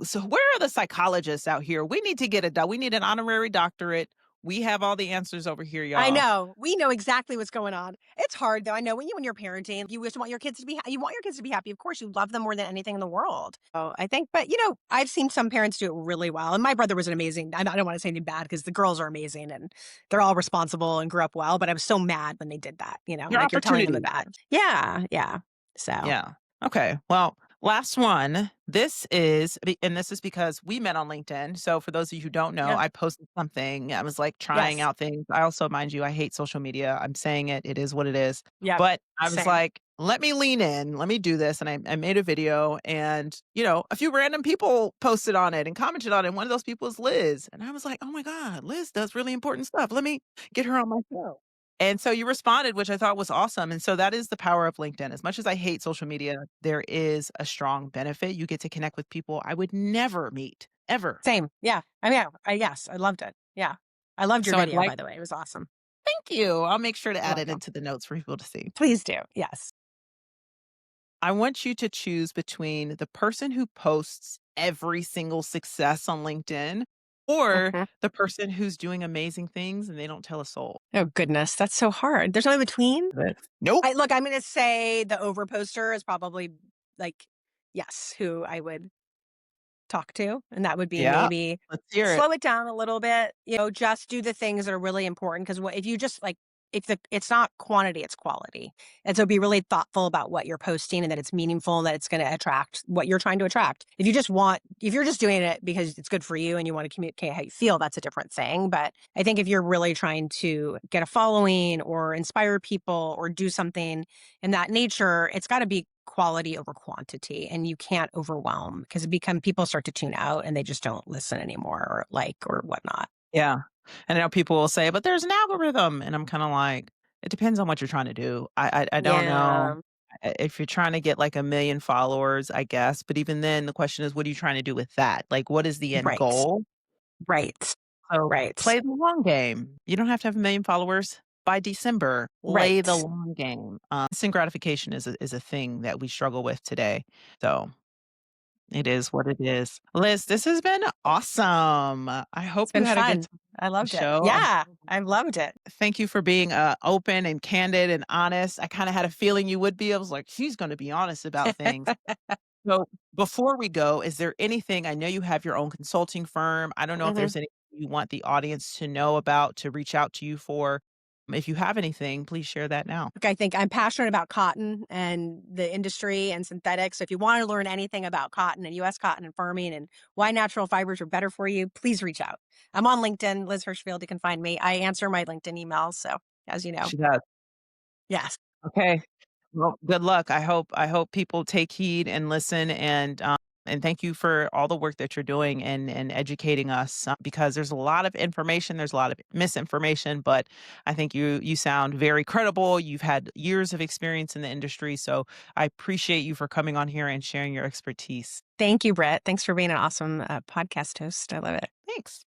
so where are the psychologists out here? We need to get a we need an honorary doctorate. We have all the answers over here, I y'all. know. We know exactly what's going on. It's hard though. I know when you're parenting, you just want your kids to be you want your kids to be happy. Of course, you love them more than anything in the world. Oh, I think, but you know, I've seen some parents do it really well. And my brother was an amazing. I don't want to say anything bad because the girls are amazing and they're all responsible and grew up well. But I was so mad when they did that. You know, Your like you're telling them opportunity. about. Yeah, yeah. So Yeah. Okay. Well, last one. And this is because we met on LinkedIn. So for those of you who don't know, yeah, I posted something. I was like trying yes, out things. I also, mind you, I hate social media. I'm saying it. It is what it is. yeah, But I was same. like, let me lean in. Let me do this. And I made a video and, you know, a few random people posted on it and commented on it. And one of those people is Liz. And I was like, oh my God, Liz does really important stuff. Let me get her on my show. And so you responded, which I thought was awesome. And so that is the power of LinkedIn. As much as I hate social media, there is a strong benefit. You get to connect with people I would never meet, ever. Same. Yeah. I mean, yes, I loved it. Yeah, I loved your So I'd video. like By the way, it was awesome. thank you. I'll make sure to You're add it welcome. into the notes for people to see. Please do. Yes. I want you to choose between the person who posts every single success on LinkedIn or Mhm. the person who's doing amazing things and they don't tell a soul. Oh, goodness, that's so hard. There's no in between? Right. Nope. I'm gonna say the overposter is probably, like, yes, who I would talk to, and that would be Yeah. maybe Let's hear it. slow it down a little bit, you know, just do the things that are really important. Because what if you just, like if it's not quantity, it's quality, and so be really thoughtful about what you're posting and that it's meaningful and that it's gonna attract what you're trying to attract. If you're just doing it because it's good for you and you wanna communicate how you feel, that's a different thing, but I think if you're really trying to get a following or inspire people or do something in that nature, it's gotta be quality over quantity, and you can't overwhelm because it become people start to tune out and they just don't listen anymore or like or whatnot. Yeah. And I know people will say, "But there's an algorithm," and I'm kinda like, "It depends on what you're trying to do." I don't know. Yeah. If you're trying to get, like, 1,000,000 followers, I guess, but even then, the question is, what are you trying to do with that? Like, what is the end Right. goal? Right. So, Right. play the long game. You don't have to have 1,000,000 followers by December. Play the Right. long game. Instant gratification is a thing that we struggle with today. So, it is what it is. Liz, this has been awesome. I hope It's you been had a good fun. time I on the loved it. show. Yeah. I loved it. Thank you for being, open and candid and honest. I kinda had a feeling you would be. I was like, "She's gonna be honest about things." So, before we go, is there anything I know you have your own consulting firm. I don't know if Mhm. there's anything you want the audience to know about, to reach out to you for. If you have anything, please share that now. Look, I think I'm passionate about cotton and the industry and synthetics. So if you want to learn anything about cotton and US cotton and farming and why natural fibers are better for you, please reach out. I'm on LinkedIn, Liz Hershfield. You can find me. I answer my LinkedIn emails. So as you know, She does. yes. Okay. Well, good luck. I hope people take heed and listen, and thank you for all the work that you're doing and educating us, because there's a lot of information, there's a lot of misinformation, but I think you sound very credible. You've had years of experience in the industry, so I appreciate you for coming on here and sharing your expertise. Thank you, Brett. Thanks for being an awesome podcast host. I love it. Thanks.